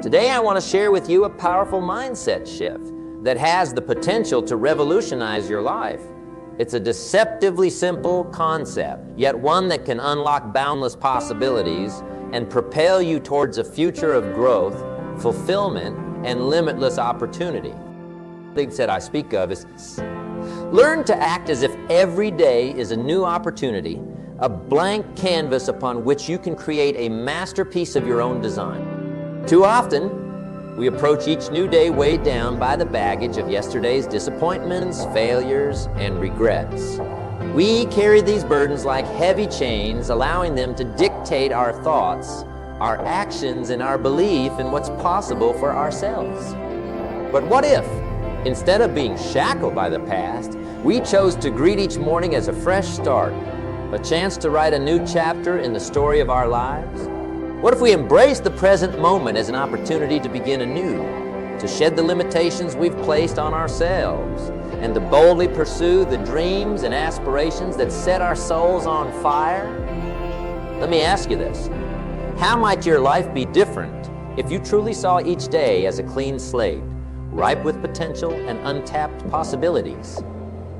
Today I want to share with you a powerful mindset shift that has the potential to revolutionize your life. It's a deceptively simple concept, yet one that can unlock boundless possibilities and propel you towards a future of growth, fulfillment, and limitless opportunity. The thing that I speak of is learn to act as if every day is a new opportunity, a blank canvas upon which you can create a masterpiece of your own design. Too often, we approach each new day weighed down by the baggage of yesterday's disappointments, failures, and regrets. We carry these burdens like heavy chains, allowing them to dictate our thoughts, our actions, and our belief in what's possible for ourselves. But what if, instead of being shackled by the past, we chose to greet each morning as a fresh start, a chance to write a new chapter in the story of our lives? What if we embrace the present moment as an opportunity to begin anew, to shed the limitations we've placed on ourselves, and to boldly pursue the dreams and aspirations that set our souls on fire? Let me ask you this. How might your life be different if you truly saw each day as a clean slate, ripe with potential and untapped possibilities?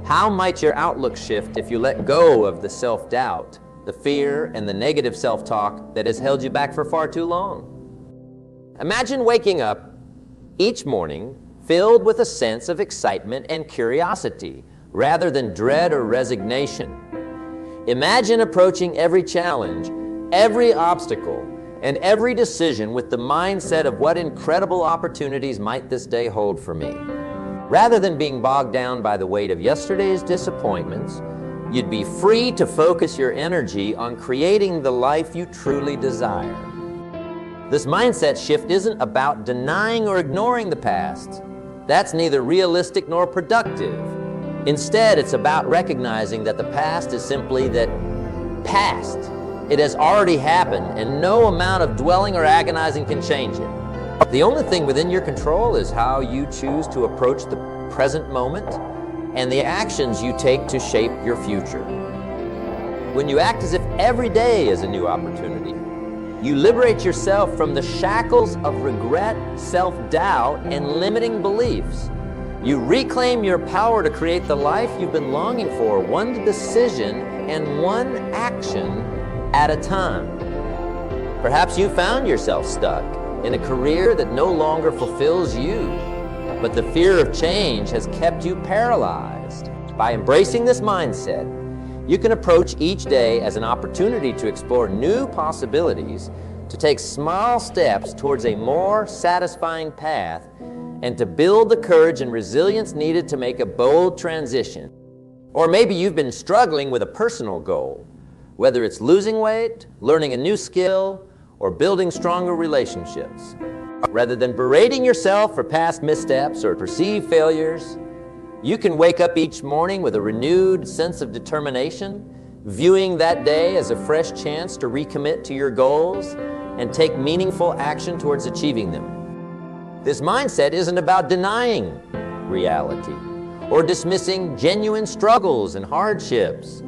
How might your outlook shift if you let go of the self-doubt, the fear, and the negative self-talk that has held you back for far too long? Imagine waking up each morning filled with a sense of excitement and curiosity, rather than dread or resignation. Imagine approaching every challenge, every obstacle, and every decision with the mindset of what incredible opportunities might this day hold for me. Rather than being bogged down by the weight of yesterday's disappointments, you'd be free to focus your energy on creating the life you truly desire. This mindset shift isn't about denying or ignoring the past. That's neither realistic nor productive. Instead, it's about recognizing that the past is simply that past. It has already happened, and no amount of dwelling or agonizing can change it. The only thing within your control is how you choose to approach the present moment and the actions you take to shape your future. When you act as if every day is a new opportunity, you liberate yourself from the shackles of regret, self-doubt, and limiting beliefs. You reclaim your power to create the life you've been longing for, one decision and one action at a time. Perhaps you found yourself stuck in a career that no longer fulfills you, but the fear of change has kept you paralyzed. By embracing this mindset, you can approach each day as an opportunity to explore new possibilities, to take small steps towards a more satisfying path, and to build the courage and resilience needed to make a bold transition. Or maybe you've been struggling with a personal goal, whether it's losing weight, learning a new skill, or building stronger relationships. Rather than berating yourself for past missteps or perceived failures, you can wake up each morning with a renewed sense of determination, viewing that day as a fresh chance to recommit to your goals and take meaningful action towards achieving them. This mindset isn't about denying reality or dismissing genuine struggles and hardships.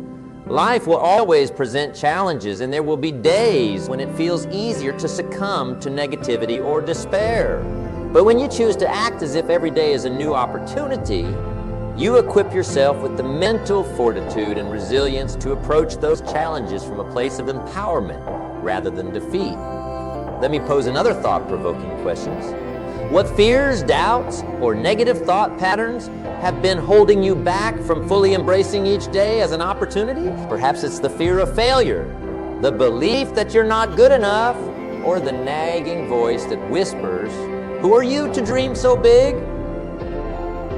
Life will always present challenges, and there will be days when it feels easier to succumb to negativity or despair. But when you choose to act as if every day is a new opportunity, you equip yourself with the mental fortitude and resilience to approach those challenges from a place of empowerment rather than defeat. Let me pose another thought-provoking question. What fears, doubts, or negative thought patterns have been holding you back from fully embracing each day as an opportunity? Perhaps it's the fear of failure, the belief that you're not good enough, or the nagging voice that whispers, "Who are you to dream so big?"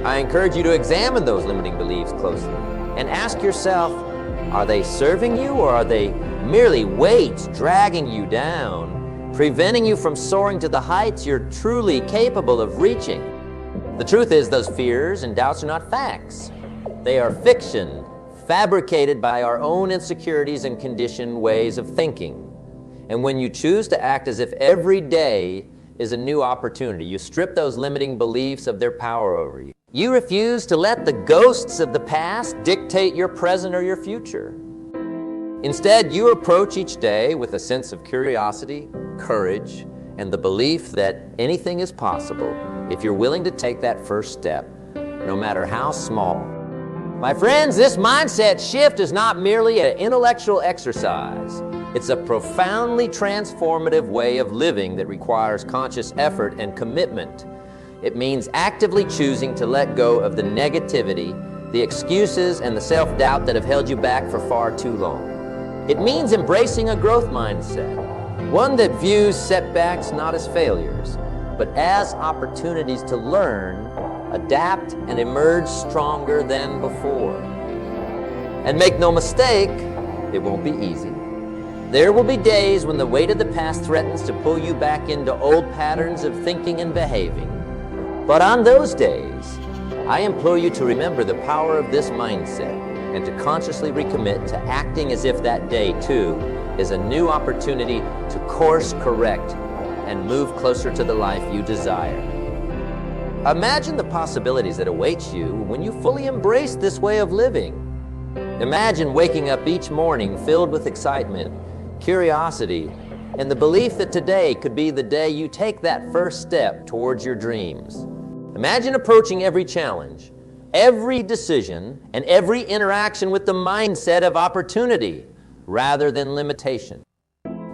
I encourage you to examine those limiting beliefs closely and ask yourself, are they serving you, or are they merely weights dragging you down, preventing you from soaring to the heights you're truly capable of reaching? The truth is, those fears and doubts are not facts. They are fiction, fabricated by our own insecurities and conditioned ways of thinking. And when you choose to act as if every day is a new opportunity, you strip those limiting beliefs of their power over you. You refuse to let the ghosts of the past dictate your present or your future. Instead, you approach each day with a sense of curiosity, courage, and the belief that anything is possible if you're willing to take that first step, no matter how small. My friends, this mindset shift is not merely an intellectual exercise. It's a profoundly transformative way of living that requires conscious effort and commitment. It means actively choosing to let go of the negativity, the excuses, and the self-doubt that have held you back for far too long. It means embracing a growth mindset, one that views setbacks not as failures, but as opportunities to learn, adapt, and emerge stronger than before. And make no mistake, it won't be easy. There will be days when the weight of the past threatens to pull you back into old patterns of thinking and behaving. But on those days, I implore you to remember the power of this mindset and to consciously recommit to acting as if that day, too, is a new opportunity to course correct and move closer to the life you desire. Imagine the possibilities that await you when you fully embrace this way of living. Imagine waking up each morning filled with excitement, curiosity, and the belief that today could be the day you take that first step towards your dreams. Imagine approaching every challenge, every decision, and every interaction with the mindset of opportunity rather than limitation.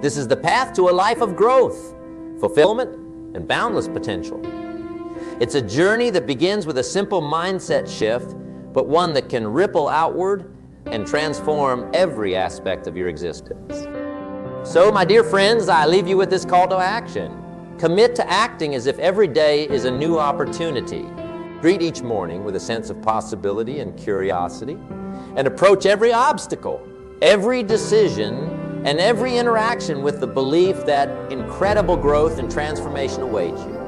This is the path to a life of growth, fulfillment, and boundless potential. It's a journey that begins with a simple mindset shift, but one that can ripple outward and transform every aspect of your existence. So, my dear friends, I leave you with this call to action. Commit to acting as if every day is a new opportunity. Greet each morning with a sense of possibility and curiosity, and approach every obstacle, every decision, and every interaction with the belief that incredible growth and transformation await you.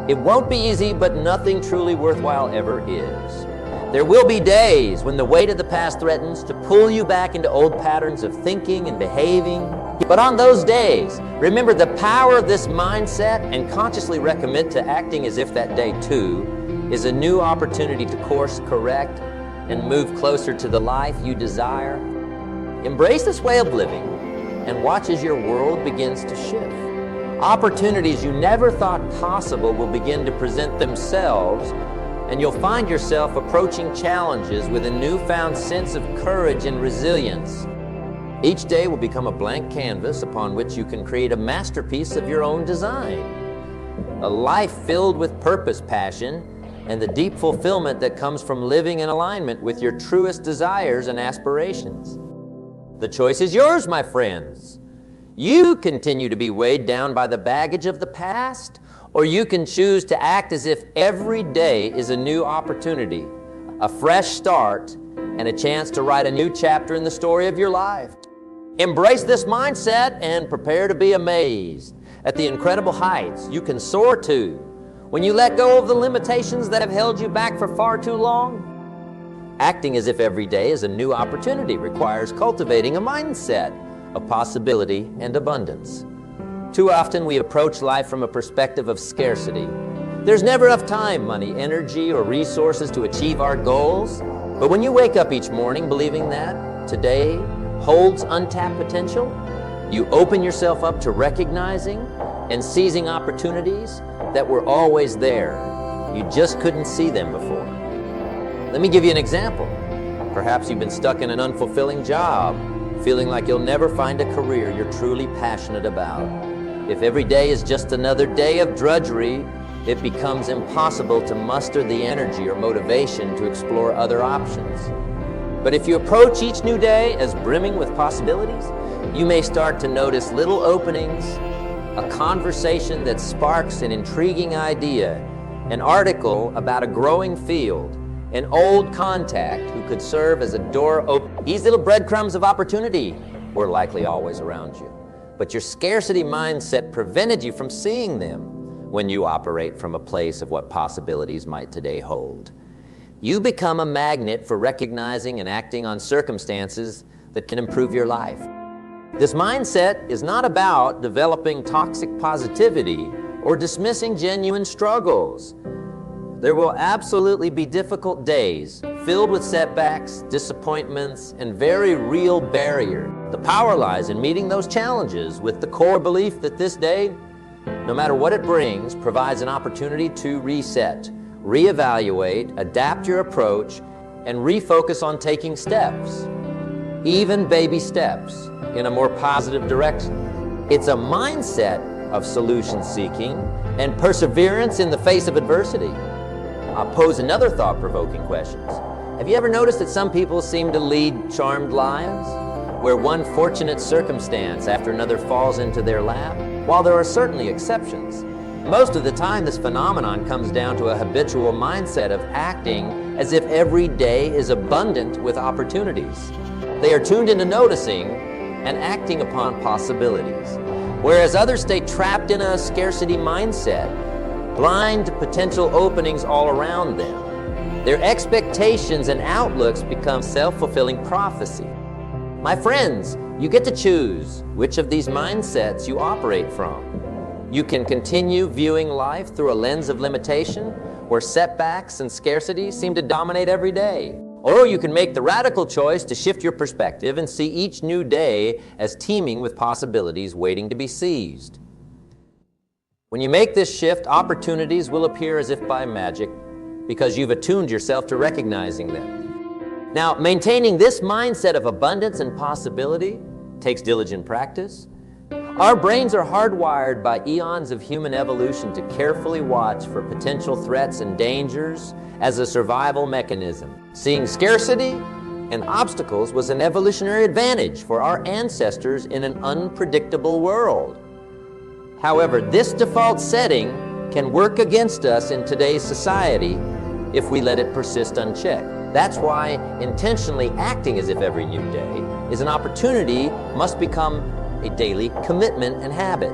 It won't be easy, but nothing truly worthwhile ever is. There will be days when the weight of the past threatens to pull you back into old patterns of thinking and behaving. But on those days, remember the power of this mindset and consciously recommit to acting as if that day, too, is a new opportunity to course correct and move closer to the life you desire. Embrace this way of living and watch as your world begins to shift. Opportunities you never thought possible will begin to present themselves, and you'll find yourself approaching challenges with a newfound sense of courage and resilience. Each day will become a blank canvas upon which you can create a masterpiece of your own design. A life filled with purpose, passion, and the deep fulfillment that comes from living in alignment with your truest desires and aspirations. The choice is yours, my friends. You continue to be weighed down by the baggage of the past, or you can choose to act as if every day is a new opportunity, a fresh start, and a chance to write a new chapter in the story of your life. Embrace this mindset and prepare to be amazed at the incredible heights you can soar to when you let go of the limitations that have held you back for far too long. Acting as if every day is a new opportunity requires cultivating a mindset of possibility and abundance. Too often we approach life from a perspective of scarcity. There's never enough time, money, energy, or resources to achieve our goals. But when you wake up each morning believing that today holds untapped potential, you open yourself up to recognizing and seizing opportunities that were always there. You just couldn't see them before. Let me give you an example. Perhaps you've been stuck in an unfulfilling job, feeling like you'll never find a career you're truly passionate about. If every day is just another day of drudgery, it becomes impossible to muster the energy or motivation to explore other options. But if you approach each new day as brimming with possibilities, you may start to notice little openings, a conversation that sparks an intriguing idea, an article about a growing field, an old contact who could serve as a door opener. These little breadcrumbs of opportunity were likely always around you, but your scarcity mindset prevented you from seeing them when you operate from a place of what possibilities might today hold. You become a magnet for recognizing and acting on circumstances that can improve your life. This mindset is not about developing toxic positivity or dismissing genuine struggles. There will absolutely be difficult days filled with setbacks, disappointments, and very real barriers. The power lies in meeting those challenges with the core belief that this day no matter what it brings, provides an opportunity to reset, reevaluate, adapt your approach, and refocus on taking steps, even baby steps, in a more positive direction. It's a mindset of solution seeking and perseverance in the face of adversity. I'll pose another thought-provoking question. Have you ever noticed that some people seem to lead charmed lives, where one fortunate circumstance after another falls into their lap? While there are certainly exceptions, most of the time this phenomenon comes down to a habitual mindset of acting as if every day is abundant with opportunities. They are tuned into noticing and acting upon possibilities, whereas others stay trapped in a scarcity mindset, blind to potential openings all around them. Their expectations and outlooks become self-fulfilling prophecy. My friends, you get to choose which of these mindsets you operate from. You can continue viewing life through a lens of limitation, where setbacks and scarcity seem to dominate every day. Or you can make the radical choice to shift your perspective and see each new day as teeming with possibilities waiting to be seized. When you make this shift, opportunities will appear as if by magic, because you've attuned yourself to recognizing them. Now, maintaining this mindset of abundance and possibility takes diligent practice. Our brains are hardwired by eons of human evolution to carefully watch for potential threats and dangers as a survival mechanism. Seeing scarcity and obstacles was an evolutionary advantage for our ancestors in an unpredictable world. However, this default setting can work against us in today's society if we let it persist unchecked. That's why intentionally acting as if every new day is an opportunity must become a daily commitment and habit.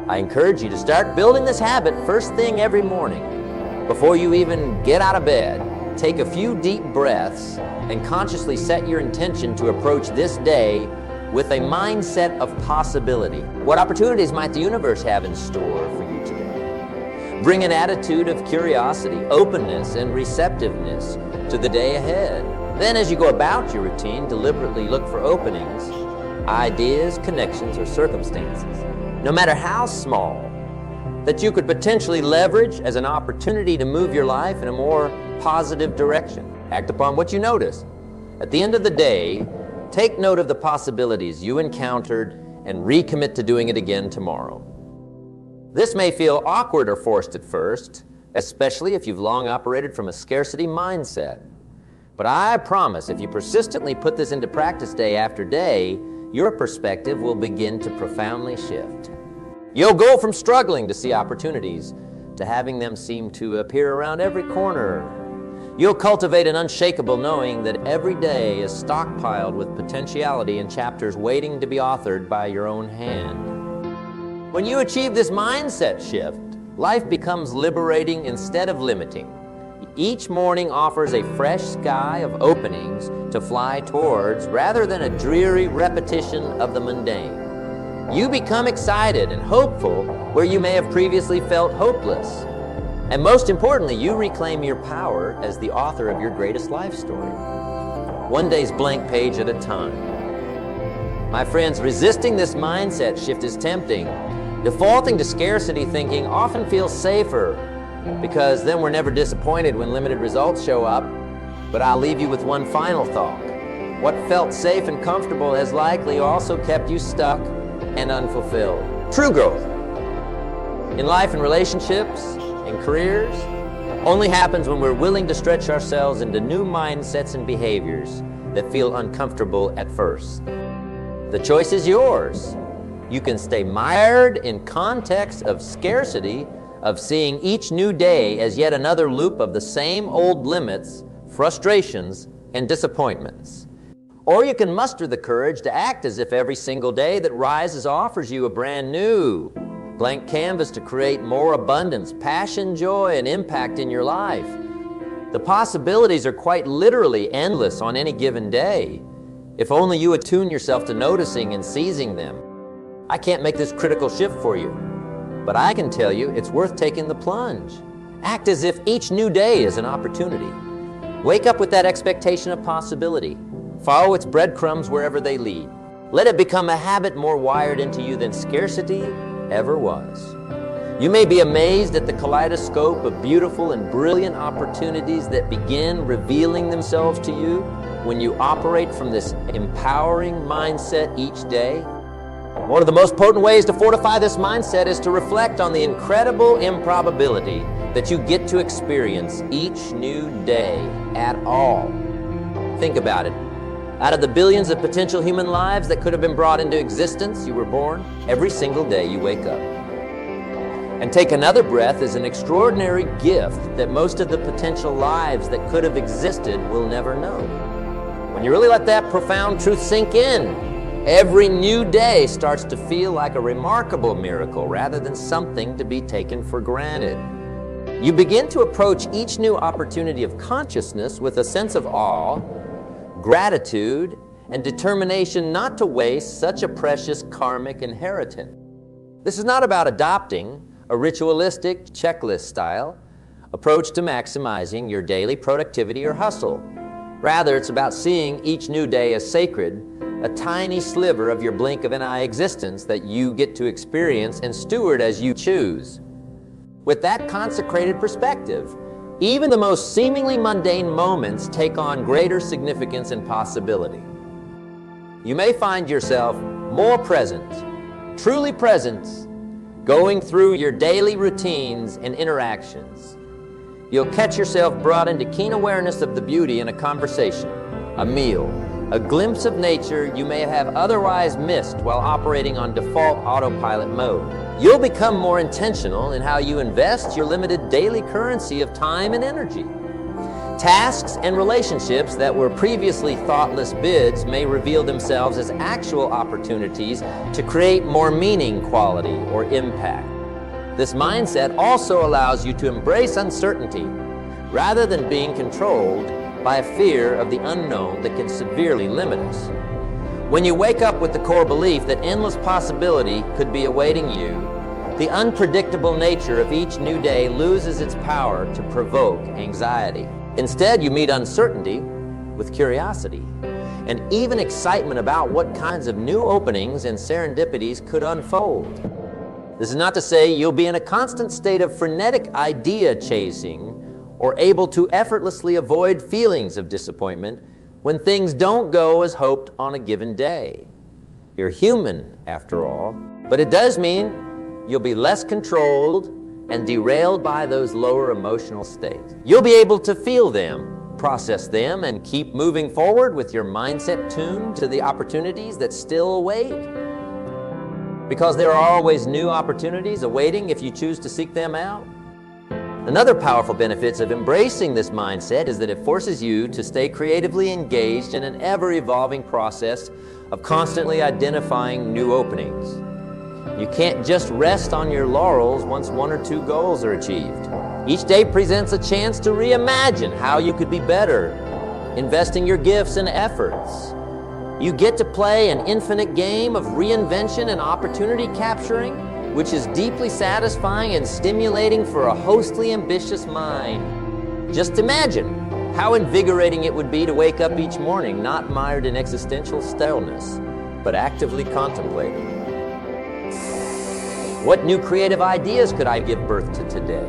I encourage you to start building this habit first thing every morning. Before you even get out of bed, take a few deep breaths and consciously set your intention to approach this day with a mindset of possibility. What opportunities might the universe have in store for you today? Bring an attitude of curiosity, openness, and receptiveness to the day ahead. Then as you go about your routine, deliberately look for openings, ideas, connections, or circumstances, no matter how small, that you could potentially leverage as an opportunity to move your life in a more positive direction. Act upon what you notice. At the end of the day, take note of the possibilities you encountered and recommit to doing it again tomorrow. This may feel awkward or forced at first, especially if you've long operated from a scarcity mindset. But I promise, if you persistently put this into practice day after day, your perspective will begin to profoundly shift. You'll go from struggling to see opportunities to having them seem to appear around every corner. You'll cultivate an unshakable knowing that every day is stockpiled with potentiality and chapters waiting to be authored by your own hand. When you achieve this mindset shift, life becomes liberating instead of limiting. Each morning offers a fresh sky of openings to fly towards rather than a dreary repetition of the mundane. You become excited and hopeful where you may have previously felt hopeless. And most importantly, you reclaim your power as the author of your greatest life story, one day's blank page at a time. My friends, resisting this mindset shift is tempting. Defaulting to scarcity thinking often feels safer, because then we're never disappointed when limited results show up. But I'll leave you with one final thought. What felt safe and comfortable has likely also kept you stuck and unfulfilled. True growth in life and relationships, in careers, only happens when we're willing to stretch ourselves into new mindsets and behaviors that feel uncomfortable at first. The choice is yours. You can stay mired in context of scarcity, of seeing each new day as yet another loop of the same old limits, frustrations, and disappointments. Or you can muster the courage to act as if every single day that rises offers you a brand new blank canvas to create more abundance, passion, joy, and impact in your life. The possibilities are quite literally endless on any given day, if only you attune yourself to noticing and seizing them. I can't make this critical shift for you, but I can tell you it's worth taking the plunge. Act as if each new day is an opportunity. Wake up with that expectation of possibility. Follow its breadcrumbs wherever they lead. Let it become a habit more wired into you than scarcity ever was. You may be amazed at the kaleidoscope of beautiful and brilliant opportunities that begin revealing themselves to you when you operate from this empowering mindset each day. One of the most potent ways to fortify this mindset is to reflect on the incredible improbability that you get to experience each new day at all. Think about it. Out of the billions of potential human lives that could have been brought into existence, you were born. Every single day you wake up. And take another breath is an extraordinary gift that most of the potential lives that could have existed will never know. When you really let that profound truth sink in, every new day starts to feel like a remarkable miracle rather than something to be taken for granted. You begin to approach each new opportunity of consciousness with a sense of awe, gratitude, and determination not to waste such a precious karmic inheritance. This is not about adopting a ritualistic checklist style approach to maximizing your daily productivity or hustle. Rather, it's about seeing each new day as sacred, a tiny sliver of your blink of an eye existence that you get to experience and steward as you choose. With that consecrated perspective, even the most seemingly mundane moments take on greater significance and possibility. You may find yourself more present, truly present, going through your daily routines and interactions. You'll catch yourself brought into keen awareness of the beauty in a conversation, a meal, a glimpse of nature you may have otherwise missed while operating on default autopilot mode. You'll become more intentional in how you invest your limited daily currency of time and energy. Tasks and relationships that were previously thoughtless bids may reveal themselves as actual opportunities to create more meaning, quality, or impact. This mindset also allows you to embrace uncertainty rather than being controlled by a fear of the unknown that can severely limit us. When you wake up with the core belief that endless possibility could be awaiting you, the unpredictable nature of each new day loses its power to provoke anxiety. Instead, you meet uncertainty with curiosity and even excitement about what kinds of new openings and serendipities could unfold. This is not to say you'll be in a constant state of frenetic idea chasing or able to effortlessly avoid feelings of disappointment when things don't go as hoped on a given day. You're human, after all, but it does mean you'll be less controlled and derailed by those lower emotional states. You'll be able to feel them, process them, and keep moving forward with your mindset tuned to the opportunities that still await. Because there are always new opportunities awaiting if you choose to seek them out. Another powerful benefit of embracing this mindset is that it forces you to stay creatively engaged in an ever-evolving process of constantly identifying new openings. You can't just rest on your laurels once one or two goals are achieved. Each day presents a chance to reimagine how you could be better, investing your gifts and efforts. You get to play an infinite game of reinvention and opportunity capturing, which is deeply satisfying and stimulating for a hostly ambitious mind. Just imagine how invigorating it would be to wake up each morning not mired in existential staleness, but actively contemplating. What new creative ideas could I give birth to today?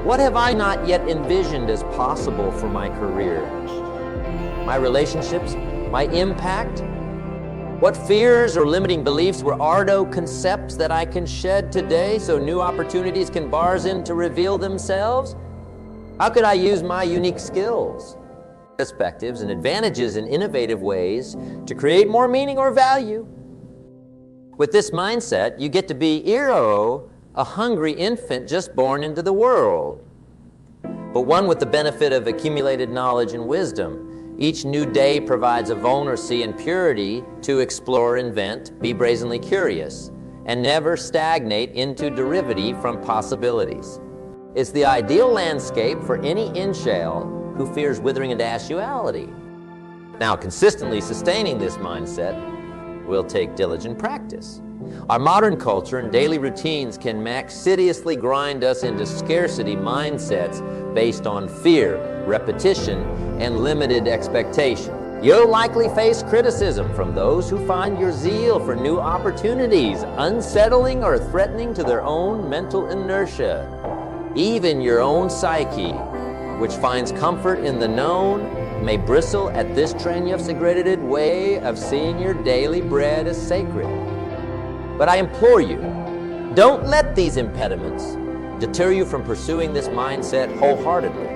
What have I not yet envisioned as possible for my career? My relationships? My impact? What fears or limiting beliefs were Ardo concepts that I can shed today so new opportunities can bars in to reveal themselves? How could I use my unique skills, perspectives, and advantages in innovative ways to create more meaning or value? With this mindset, you get to be Iro, a hungry infant just born into the world, but one with the benefit of accumulated knowledge and wisdom. Each new day provides a vulnerability and purity to explore, invent, be brazenly curious, and never stagnate into derivative from possibilities. It's the ideal landscape for any in-shell who fears withering into actuality. Now, consistently sustaining this mindset will take diligent practice. Our modern culture and daily routines can insidiously grind us into scarcity mindsets based on fear, repetition, and limited expectation. You'll likely face criticism from those who find your zeal for new opportunities unsettling or threatening to their own mental inertia. Even your own psyche, which finds comfort in the known, may bristle at this transugerated way of seeing your daily bread as sacred. But I implore you, don't let these impediments deter you from pursuing this mindset wholeheartedly.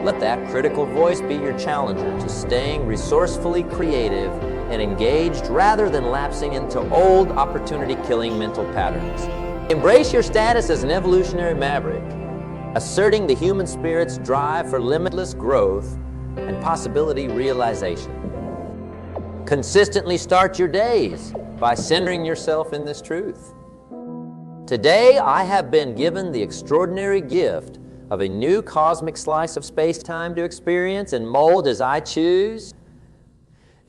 Let that critical voice be your challenger to staying resourcefully creative and engaged rather than lapsing into old opportunity-killing mental patterns. Embrace your status as an evolutionary maverick, asserting the human spirit's drive for limitless growth and possibility realization. Consistently start your days by centering yourself in this truth. Today, I have been given the extraordinary gift of a new cosmic slice of space-time to experience and mold as I choose.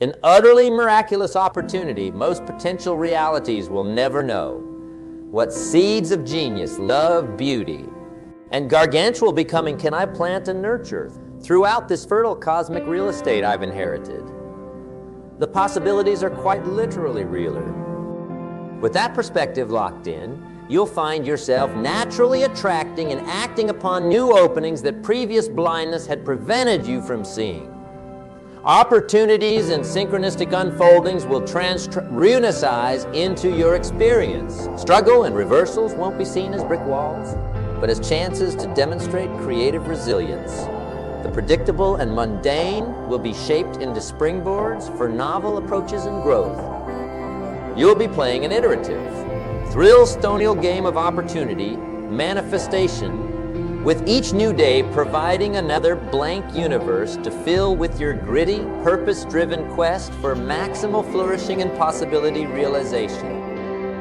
An utterly miraculous opportunity most potential realities will never know. What seeds of genius, love, beauty, and gargantuan becoming can I plant and nurture throughout this fertile cosmic real estate I've inherited? The possibilities are quite literally realer. With that perspective locked in, you'll find yourself naturally attracting and acting upon new openings that previous blindness had prevented you from seeing. Opportunities and synchronistic unfoldings will runicize into your experience. Struggle and reversals won't be seen as brick walls, but as chances to demonstrate creative resilience. The predictable and mundane will be shaped into springboards for novel approaches and growth. You'll be playing an iterative, thrill-stonial game of opportunity, manifestation, with each new day providing another blank universe to fill with your gritty, purpose-driven quest for maximal flourishing and possibility realization.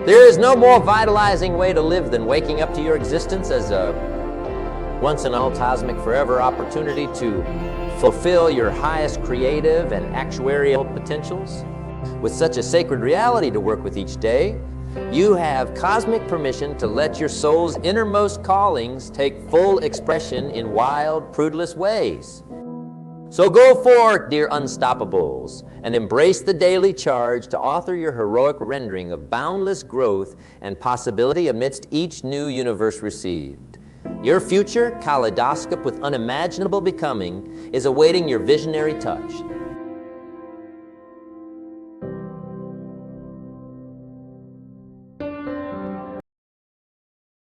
There is no more vitalizing way to live than waking up to your existence as a once-in-a-all cosmic forever opportunity to fulfill your highest creative and actuarial potentials. With such a sacred reality to work with each day, you have cosmic permission to let your soul's innermost callings take full expression in wild, prudeless ways. So go forth, dear unstoppables, and embrace the daily charge to author your heroic rendering of boundless growth and possibility amidst each new universe received. Your future, kaleidoscope with unimaginable becoming, is awaiting your visionary touch.